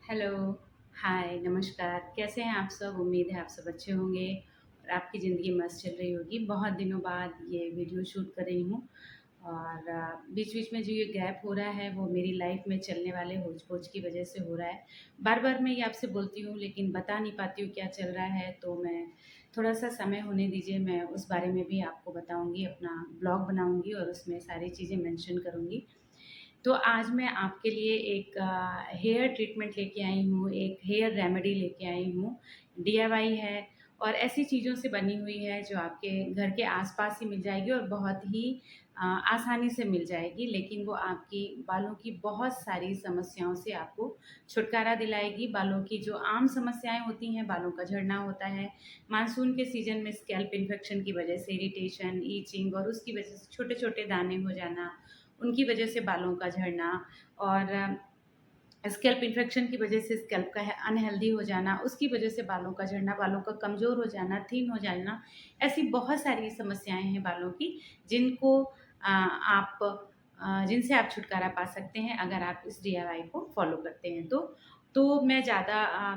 Hello, हाय, नमस्कार। कैसे हैं आप सब? उम्मीद है आप सब अच्छे होंगे और आपकी ज़िंदगी मस्त चल रही होगी। बहुत दिनों बाद ये वीडियो शूट कर रही हूँ और बीच-बीच में जो ये गैप हो रहा है वो मेरी लाइफ में चलने वाले होच-पोच की वज़ह से हो रहा है। बार-बार मैं ये आपसे बोलती हूँ लेकिन बता नहीं पाती हूँ क्या चल रहा है, तो मैं थोड़ा-सा समय होने दीजिए, मैं उस बारे में भी आपको बताऊँगी, अपना ब्लॉग बनाऊँगी और उसमें सारी चीज़ें मेंशन करूँगी। तो आज मैं आपके लिए एक हेयर ट्रीटमेंट लेके आई हूँ, एक हेयर रेमेडी लेके आई हूँ। डीआईवाई है और ऐसी चीज़ों से बनी हुई है जो आपके घर के आस-पास ही मिल जाएगी और बहुत ही आसानी से मिल जाएगी, लेकिन वो आपकी बालों की बहुत सारी समस्याओं से आपको छुटकारा दिलाएगी। बालों की जो आम समस्याएँ होती हैं, बालों का झड़ना होता है, मानसून के सीज़न में स्कैल्प इन्फेक्शन की वजह से इरिटेशन, ईचिंग और उसकी वजह से छोटे-छोटे दाने हो जाना, उनकी वजह से बालों का झड़ना और स्कैल्प इन्फेक्शन की वजह से स्कैल्प का है अनहेल्दी हो जाना, उसकी वजह से बालों का झड़ना, बालों का कमज़ोर हो जाना, थिन हो जाना, ऐसी बहुत सारी समस्याएँ हैं बालों की जिनको जिनसे आप छुटकारा पा सकते हैं अगर आप इस डीआईवाई को फ़ॉलो करते हैं तो। तो मैं ज़्यादा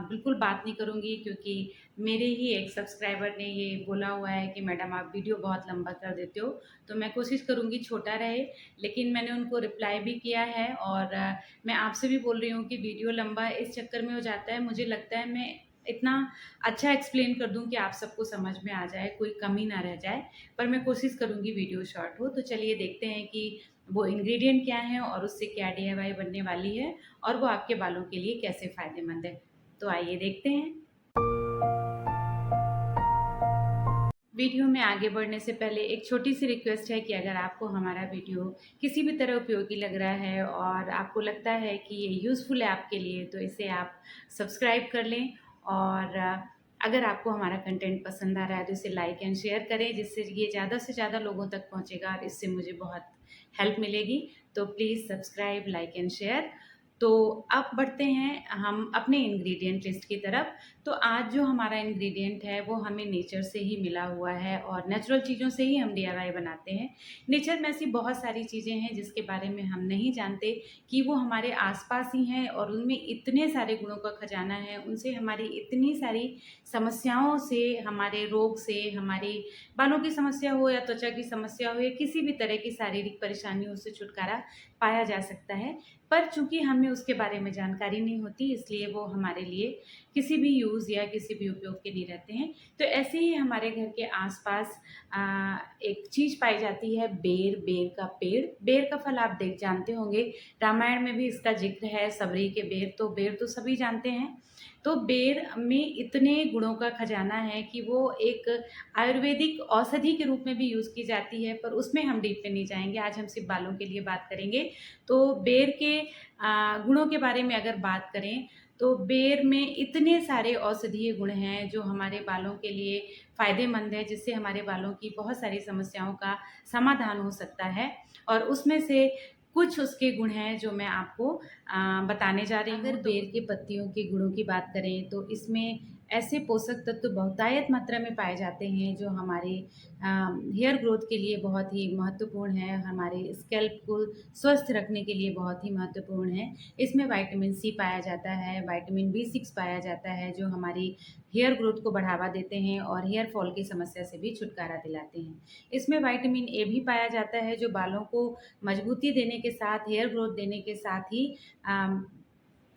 बिल्कुल बात नहीं करूँगी क्योंकि मेरे ही एक सब्सक्राइबर ने ये बोला हुआ है कि मैडम आप वीडियो बहुत लंबा कर देते हो, तो मैं कोशिश करूँगी छोटा रहे, लेकिन मैंने उनको रिप्लाई भी किया है और मैं आपसे भी बोल रही हूँ कि वीडियो लंबा इस चक्कर में हो जाता है, मुझे लगता है मैं इतना अच्छा एक्सप्लेन कर दूँ कि आप सबको समझ में आ जाए, कोई कमी ना रह जाए, पर मैं कोशिश करूँगी वीडियो शॉर्ट हो। तो चलिए देखते हैं कि वो इंग्रीडिएंट क्या हैं और उससे क्या डीआईवाई बनने वाली है और वो आपके बालों के लिए कैसे फ़ायदेमंद है। तो आइए देखते हैं। वीडियो में आगे बढ़ने से पहले एक छोटी-सी रिक्वेस्ट है कि अगर आपको हमारा वीडियो किसी भी तरह उपयोगी लग रहा है और आपको लगता है कि ये यूज़फुल है आपके लिए, तो इसे आप सब्सक्राइब कर लें और अगर आपको हमारा कंटेंट पसंद आ रहा है, तो इसे लाइक एंड शेयर करें, जिससे ये ज़्यादा से ज़्यादा लोगों तक पहुँचेगा और इससे मुझे बहुत हेल्प मिलेगी। तो please subscribe, like and share. तो अब बढ़ते हैं हम अपने इंग्रीडिएंट लिस्ट की तरफ। तो आज जो हमारा इंग्रेडिएंट है वो हमें नेचर से ही मिला हुआ है और नेचुरल चीज़ों से ही हम डीआईवाई बनाते हैं। नेचर में ऐसी बहुत सारी चीज़ें हैं जिसके बारे में हम नहीं जानते कि वो हमारे आस-पास ही हैं और उनमें इतने सारे गुणों का खजाना है, उनसे हमारी इतनी सारी समस्याओं से, हमारे रोग से, हमारी बालों की समस्या हो या त्वचा की समस्या हो या किसी भी तरह की शारीरिक परेशानियों से छुटकारा पाया जा सकता है। पर चूँकि हमें उसके बारे में जानकारी नहीं होती, इसलिए वो हमारे लिए किसी भी यूज़ या किसी भी उपयोग के नहीं रहते हैं। तो ऐसे ही हमारे घर के आस-पास एक चीज़ पाई जाती है बेर, बेर का पेड़। बेर का फल आप देख जानते होंगे, रामायण में भी इसका ज़िक्र है, सबरी के बेर, तो बेर तो सभी जानते हैं। तो बेर में इतने गुणों का खजाना है कि वो एक आयुर्वेदिक औषधि के रूप में भी यूज़ की जाती है, पर उसमें हम डीप में नहीं जाएँगे, आज हम सिर्फ़ बालों के लिए बात करेंगे। तो बेर के गुणों के बारे में अगर बात करें तो बेर में इतने सारे औषधीय गुण हैं जो हमारे बालों के लिए फ़ायदेमंद है, जिससे हमारे बालों की बहुत सारी समस्याओं का समाधान हो सकता है और उसमें से कुछ उसके गुण हैं जो मैं आपको बताने जा रही हूँ। अगर बेर की पत्तियों के गुणों की बात करें तो इसमें ऐसे पोषक तत्व बहुतायत मात्रा में पाए जाते हैं जो हमारे हेयर ग्रोथ के लिए बहुत ही महत्वपूर्ण है, हमारे स्कैल्प को स्वस्थ रखने के लिए बहुत ही महत्वपूर्ण है। इसमें विटामिन सी पाया जाता है, विटामिन बी6 पाया जाता है जो हमारी हेयर ग्रोथ को बढ़ावा देते हैं और हेयर फॉल की समस्या से भी छुटकारा दिलाते हैं। इसमें विटामिन ए भी पाया जाता है जो बालों को मजबूती देने के साथ, हेयर ग्रोथ देने के साथ ही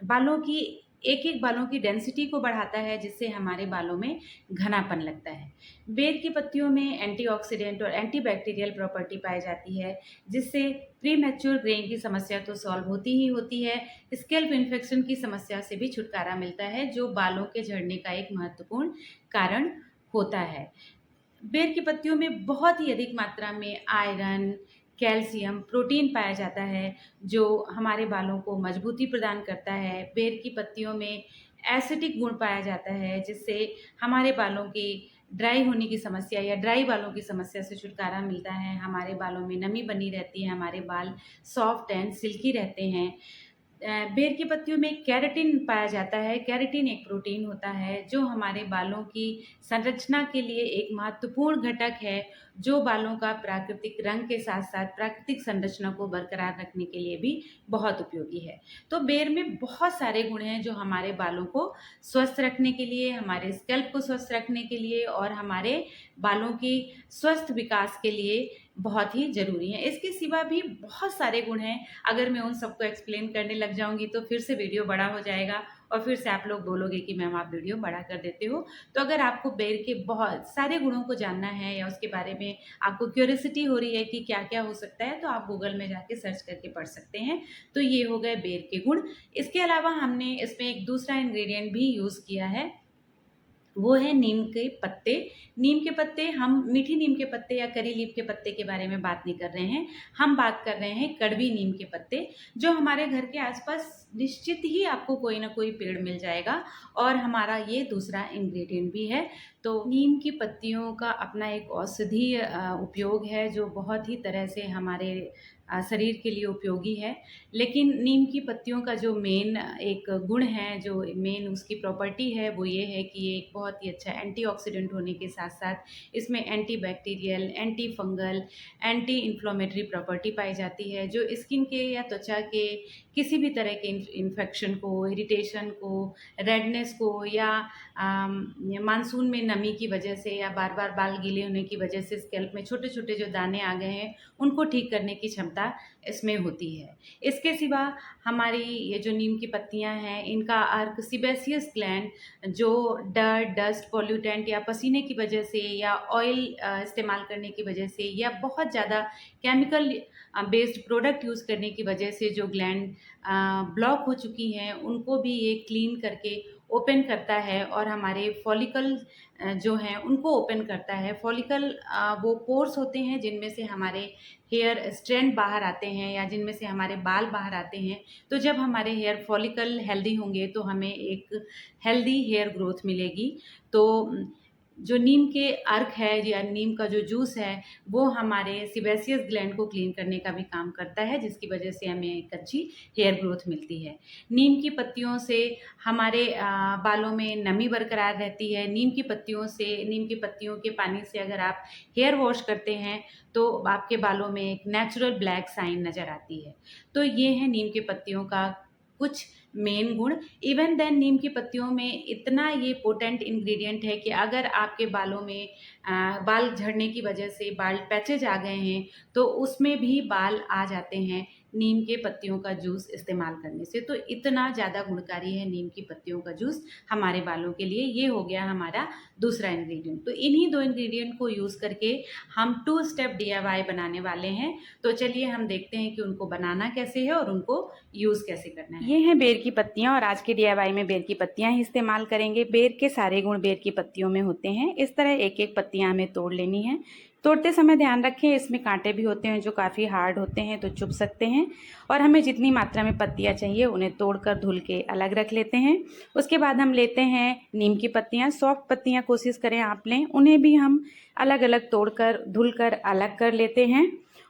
बालों की एक-एक बालों की डेंसिटी को बढ़ाता है जिससे हमारे बालों में घनापन लगता है। बेर की पत्तियों में एंटीऑक्सीडेंट और एंटीबैक्टीरियल प्रॉपर्टी पाई जाती है जिससे प्रीमैच्योर ग्रेइंग की समस्या तो सॉल्व होती ही होती है, स्कैल्प इन्फेक्शन की समस्या से भी छुटकारा मिलता है जो बालों के झड़ने का एक महत्वपूर्ण कारण होता है। बेर की पत्तियों में बहुत ही अधिक मात्रा में आयरन, कैल्शियम, प्रोटीन पाया जाता है, जो हमारे बालों को मजबूती प्रदान करता है। बेर की पत्तियों में एसिडिक गुण पाया जाता है, जिससे हमारे बालों की ड्राई होने की समस्या या ड्राई बालों की समस्या से छुटकारा मिलता है। हमारे बालों में नमी बनी रहती है, हमारे बाल सॉफ्ट एंड सिल्की रहते हैं। बेर की पत्तियों में केराटिन पाया जाता है। केराटिन एक प्रोटीन होता है जो हमारे बालों की संरचना के लिए एक महत्वपूर्ण घटक है, जो बालों का प्राकृतिक रंग के साथ-साथ प्राकृतिक संरचना को बरकरार रखने के लिए भी बहुत उपयोगी है। तो बेर में बहुत सारे गुण हैं जो हमारे बालों को स्वस्थ रखने के लिए, हमारे स्कैल्प को स्वस्थ रखने के लिए और हमारे बालों की स्वस्थ विकास के लिए बहुत ही ज़रूरी हैं। इसके सिवा भी बहुत सारे गुण हैं, अगर मैं उन सबको एक्सप्लेन करने लग जाऊँगी तो फिर से वीडियो बड़ा हो जाएगा और फिर से आप लोग बोलोगे कि मैम आप वीडियो बड़ा कर देते हो। तो अगर आपको बेर के बहुत सारे गुणों को जानना है या उसके बारे में आपको क्यूरियोसिटी हो रही है कि क्या-क्या हो सकता है, तो आप गूगल में जाके सर्च करके पढ़ सकते हैं। तो ये हो गए बेर के गुण। इसके अलावा हमने इसमें एक दूसरा इंग्रेडिएंट भी यूज़ किया है, वो है नीम के पत्ते। नीम के पत्ते, हम मीठी नीम के पत्ते या करी लीफ के पत्ते के बारे में बात नहीं कर रहे हैं, हम बात कर रहे हैं कड़वी नीम के पत्ते, जो हमारे घर के आसपास निश्चित ही आपको कोई ना कोई पेड़ मिल जाएगा और हमारा ये दूसरा इंग्रेडिएंट भी है। तो नीम की पत्तियों का अपना एक औषधीय उपयोग है जो बहुत ही तरह से हमारे शरीर के लिए उपयोगी है। लेकिन नीम की पत्तियों का जो मेन एक गुण है, जो मेन उसकी प्रॉपर्टी है, वो ये है कि ये एक बहुत ही अच्छा एंटीऑक्सीडेंट होने के साथ-साथ इसमें antibacterial, anti fungal, anti inflammatory property पाई जाती है, जो स्किन के या त्वचा के किसी भी तरह के इन्फेक्शन को, इरिटेशन को, रेडनेस को या मानसून में नमी की वजह से या बार-बार बाल गीले होने की वजह से स्कैल्प में छोटे-छोटे जो दाने आ गए हैं, उनको ठीक करने की क्षमता इसमें होती है। इसके सिवा हमारी ये जो नीम की पत्तियाँ हैं, इनका अर्क सीबेसियस ग्लैंड जो डस्ट, पॉल्यूटेंट या पसीने की वजह से या ऑयल इस्तेमाल करने की वजह से या बहुत ज़्यादा केमिकल बेस्ड प्रोडक्ट यूज़ करने की वजह से जो ग्लैंड ब्लॉक हो चुकी हैं, उनको भी ये क्लीन करके ओपन करता है और हमारे फॉलिकल जो हैं उनको ओपन करता है। फॉलिकल वो पोर्स होते हैं जिनमें से हमारे हेयर स्ट्रैंड बाहर आते हैं या जिनमें से हमारे बाल बाहर आते हैं। तो जब हमारे हेयर फॉलिकल हेल्दी होंगे तो हमें एक हेल्दी हेयर ग्रोथ मिलेगी। तो जो नीम के अर्क है या नीम का जो जूस है, वो हमारे सीबेसियस ग्लैंड को क्लीन करने का भी काम करता है, जिसकी वजह से हमें एक अच्छी हेयर ग्रोथ मिलती है। नीम की पत्तियों से हमारे बालों में नमी बरकरार रहती है। नीम की पत्तियों के पानी से अगर आप हेयर वॉश करते हैं, तो आपके बालों में एक नेचुरल ब्लैक शाइन नज़र आती है। तो ये है नीम की पत्तियों का कुछ मेन गुण। इवन देन नीम की पत्तियों में इतना ये पोटेंट इंग्रेडिएंट है कि अगर आपके बालों में बाल झड़ने की वजह से बाल पैचेज आ गए हैं, तो उसमें भी बाल आ जाते हैं नीम के पत्तियों का जूस इस्तेमाल करने से। तो इतना ज़्यादा गुणकारी है नीम की पत्तियों का जूस हमारे बालों के लिए। ये हो गया हमारा दूसरा इंग्रेडिएंट। तो इन्हीं 2 इंग्रेडिएंट को यूज़ करके हम 2 स्टेप DIY बनाने वाले हैं। तो चलिए हम देखते हैं कि उनको बनाना कैसे है और उनको यूज़ कैसे करना है। ये हैं बेर की पत्तियाँ और आज के DIY में बेर की पत्तियाँ ही इस्तेमाल करेंगे। बेर के सारे गुण बेर की पत्तियों में होते हैं। इस तरह एक-एक पत्तियाँ हमें तोड़ लेनी है। तोड़ते समय ध्यान रखें, इसमें कांटे भी होते हैं जो काफ़ी हार्ड होते हैं, तो चुभ सकते हैं। और हमें जितनी मात्रा में पत्तियाँ चाहिए उन्हें तोड़कर धुल के अलग रख लेते हैं। उसके बाद हम लेते हैं नीम की पत्तियाँ। सॉफ्ट पत्तियाँ कोशिश करें आप लें, उन्हें भी हम अलग-अलग तोड़कर धुलकर अलग कर लेते हैं।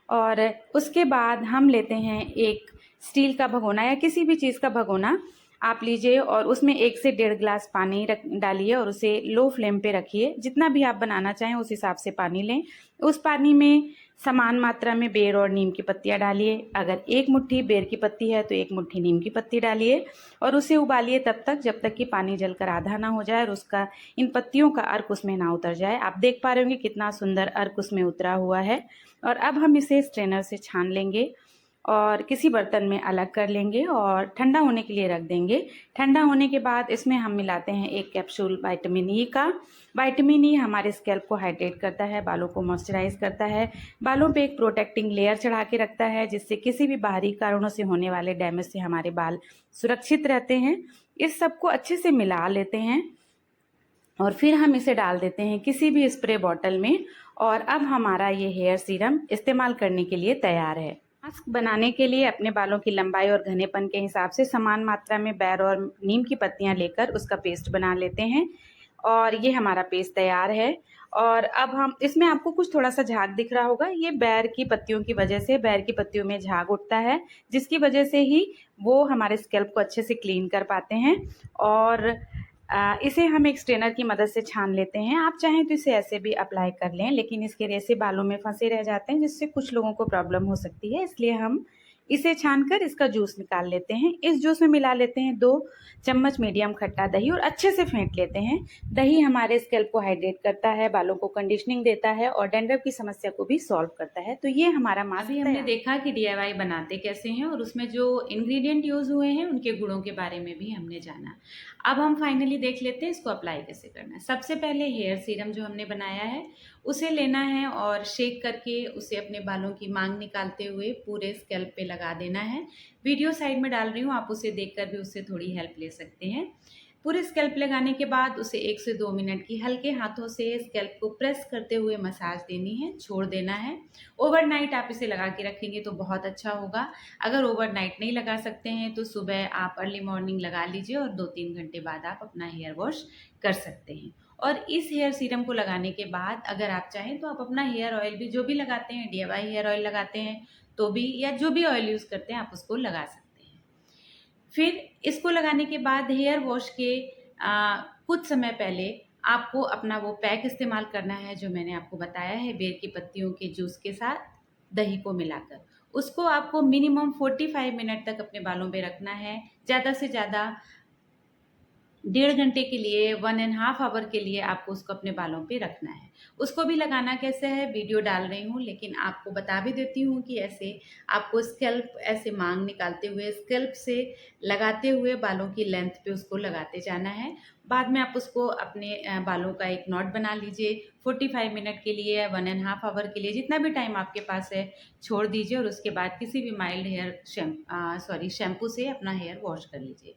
और उसके बाद हम लेते हैं एक स्टील का भगोना या किसी भी चीज़ का भगोना आप लीजिए और उसमें 1 से 1.5 ग्लास पानी डालिए और उसे लो फ्लेम पे रखिए। जितना भी आप बनाना चाहें उस हिसाब से पानी लें। उस पानी में समान मात्रा में बेर और नीम की पत्तियाँ डालिए। अगर 1 मुट्ठी बेर की पत्ती है तो 1 मुट्ठी नीम की पत्ती डालिए और उसे उबालिए तब तक जब तक कि पानी जलकर आधा ना हो जाए और उसका इन पत्तियों का अर्क उसमें ना उतर जाए। आप देख पा रहे होंगे कितना सुंदर अर्क उसमें उतरा हुआ है। और अब हम इसे स्ट्रेनर से छान लेंगे और किसी बर्तन में अलग कर लेंगे और ठंडा होने के लिए रख देंगे। ठंडा होने के बाद इसमें हम मिलाते हैं 1 कैप्सूल विटामिन ई का। विटामिन ई हमारे स्कैल्प को हाइड्रेट करता है, बालों को मॉइस्चराइज करता है, बालों पे एक प्रोटेक्टिंग लेयर चढ़ा के रखता है, जिससे किसी भी बाहरी कारणों से होने वाले डैमेज से हमारे बाल सुरक्षित रहते हैं। इस सबको अच्छे से मिला लेते हैं और फिर हम इसे डाल देते हैं किसी भी स्प्रे बॉटल में। और अब हमारा ये हेयर सीरम इस्तेमाल करने के लिए तैयार है। मास्क बनाने के लिए अपने बालों की लंबाई और घनेपन के हिसाब से समान मात्रा में बेर और नीम की पत्तियां लेकर उसका पेस्ट बना लेते हैं। और ये हमारा पेस्ट तैयार है। और अब हम इसमें आपको कुछ थोड़ा सा झाग दिख रहा होगा, ये बैर की पत्तियों की वजह से, बैर की पत्तियों में झाग उठता है जिसकी वजह से ही वो हमारे स्कैल्प को अच्छे से क्लीन कर पाते हैं। और इसे हम एक स्ट्रेनर की मदद से छान लेते हैं। आप चाहें तो इसे ऐसे भी अप्लाई कर लें, लेकिन इसके रेशे बालों में फंसे रह जाते हैं जिससे कुछ लोगों को प्रॉब्लम हो सकती है, इसलिए हम इसे छानकर इसका जूस निकाल लेते हैं। इस जूस में मिला लेते हैं 2 चम्मच मीडियम खट्टा दही और अच्छे से फेंट लेते हैं। दही हमारे स्कैल्प को हाइड्रेट करता है, बालों को कंडीशनिंग देता है और डैंड्रफ की समस्या को भी सॉल्व करता है। तो ये हमारा मास्क अभी हमने देखा कि डीआईवाई बनाते कैसे हैं और उसमें जो इंग्रेडिएंट यूज़ हुए हैं उनके गुणों के बारे में भी हमने जाना। अब हम फाइनली देख लेते हैं इसको अप्लाई कैसे करना है। सबसे पहले हेयर सीरम जो हमने बनाया है उसे लेना है और शेक करके उसे अपने बालों की मांग निकालते हुए पूरे स्कैल्प पे लगा देना है। वीडियो साइड में डाल रही हूँ, आप उसे देखकर भी उससे थोड़ी हेल्प ले सकते हैं। पूरे स्कैल्प लगाने के बाद उसे 1 से 2 मिनट की हल्के हाथों से स्कैल्प को प्रेस करते हुए मसाज देनी है, छोड़ देना है। ओवरनाइट आप इसे लगा के रखेंगे तो बहुत अच्छा होगा। अगर ओवरनाइट नहीं लगा सकते हैं तो सुबह आप अर्ली मॉर्निंग लगा लीजिए और 2-3 घंटे बाद आप अपना हेयर वॉश कर सकते हैं। और इस हेयर सीरम को लगाने के बाद अगर आप चाहें तो आप अपना हेयर ऑयल भी जो भी लगाते हैं, डीआईवाई हेयर ऑयल लगाते हैं तो भी, या जो भी ऑयल यूज़ करते हैं आप उसको लगा सकते हैं। फिर इसको लगाने के बाद हेयर वॉश के कुछ समय पहले आपको अपना वो पैक इस्तेमाल करना है जो मैंने आपको बताया है, बेर की पत्तियों के जूस के साथ दही को मिलाकर। उसको आपको मिनिमम 45 मिनट तक अपने बालों पे रखना है, ज़्यादा से ज़्यादा 1.5 घंटे के लिए, 1.5 आवर के लिए आपको उसको अपने बालों पे रखना है। उसको भी लगाना कैसे है वीडियो डाल रही हूँ, लेकिन आपको बता भी देती हूँ कि ऐसे आपको स्कैल्प ऐसे मांग निकालते हुए स्कैल्प से लगाते हुए बालों की लेंथ पे उसको लगाते जाना है। बाद में आप उसको अपने बालों का एक नॉट बना लीजिए। 45 मिनट के लिए, 1.5 आवर के लिए, जितना भी टाइम आपके पास है छोड़ दीजिए और उसके बाद किसी भी माइल्ड हेयर शैम्पू से अपना हेयर वॉश कर लीजिए।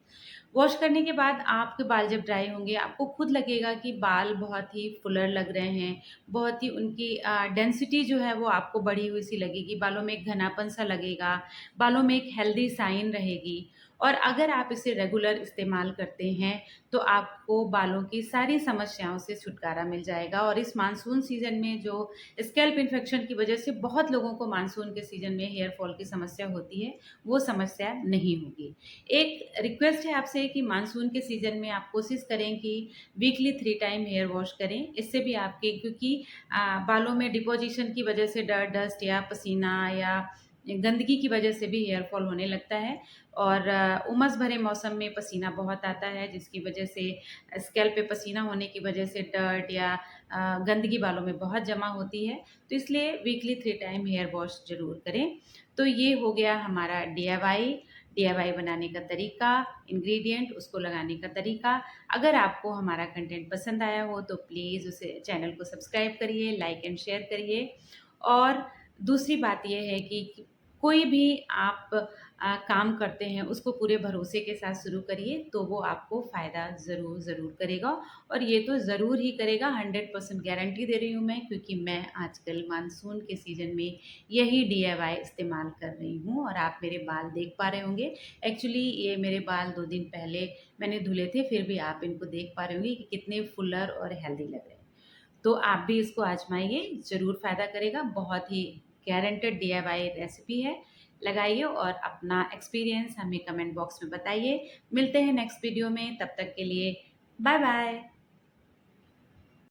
वॉश करने के बाद आपके बाल जब ड्राई होंगे आपको खुद लगेगा कि बाल बहुत ही फुलर लग रहे हैं, बहुत ही उनकी डेंसिटी जो है वो आपको बढ़ी हुई सी लगेगी, बालों में एक घनापन सा लगेगा, बालों में एक हेल्दी साइन रहेगी। और अगर आप इसे रेगुलर इस्तेमाल करते हैं तो आपको बालों की सारी समस्याओं से छुटकारा मिल जाएगा। और इस मानसून सीज़न में जो स्कैल्प इन्फेक्शन की वजह से बहुत लोगों को मानसून के सीज़न में हेयर फॉल की समस्या होती है, वो समस्या नहीं होगी। एक रिक्वेस्ट है आपसे कि मानसून के सीज़न में आप कोशिश करें कि वीकली 3 टाइम हेयर वॉश करें। इससे भी आपके, क्योंकि बालों में डिपोजिशन की वजह से डस्ट या पसीना या गंदगी की वजह से भी हेयर फॉल होने लगता है। और उमस भरे मौसम में पसीना बहुत आता है जिसकी वजह से स्कैल्प पे पसीना होने की वजह से डर्ट या गंदगी बालों में बहुत जमा होती है। तो इसलिए वीकली 3 टाइम हेयर वॉश ज़रूर करें। तो ये हो गया हमारा डीआईवाई बनाने का तरीका, इंग्रेडिएंट, उसको लगाने का तरीका। अगर आपको हमारा कंटेंट पसंद आया हो तो प्लीज़ उसे चैनल को सब्सक्राइब करिए, लाइक एंड शेयर करिए। और दूसरी बात ये है कि कोई भी आप काम करते हैं उसको पूरे भरोसे के साथ शुरू करिए तो वो आपको फ़ायदा ज़रूर करेगा। और ये तो ज़रूर ही करेगा, 100% गारंटी दे रही हूँ मैं, क्योंकि मैं आजकल मानसून के सीज़न में यही डीआईवाई इस्तेमाल कर रही हूँ और आप मेरे बाल देख पा रहे होंगे। एक्चुअली ये मेरे बाल 2 दिन पहले मैंने धुले थे, फिर भी आप इनको देख पा रहे होंगे कि कितने फुलर और हेल्दी लग रहे हैं। तो आप भी इसको आजमाइए, ज़रूर फ़ायदा करेगा। बहुत ही गारंटेड डीआईवाई रेसिपी है। लगाइए और अपना एक्सपीरियंस हमें कमेंट बॉक्स में बताइए। मिलते हैं नेक्स्ट वीडियो में, तब तक के लिए बाय बाय।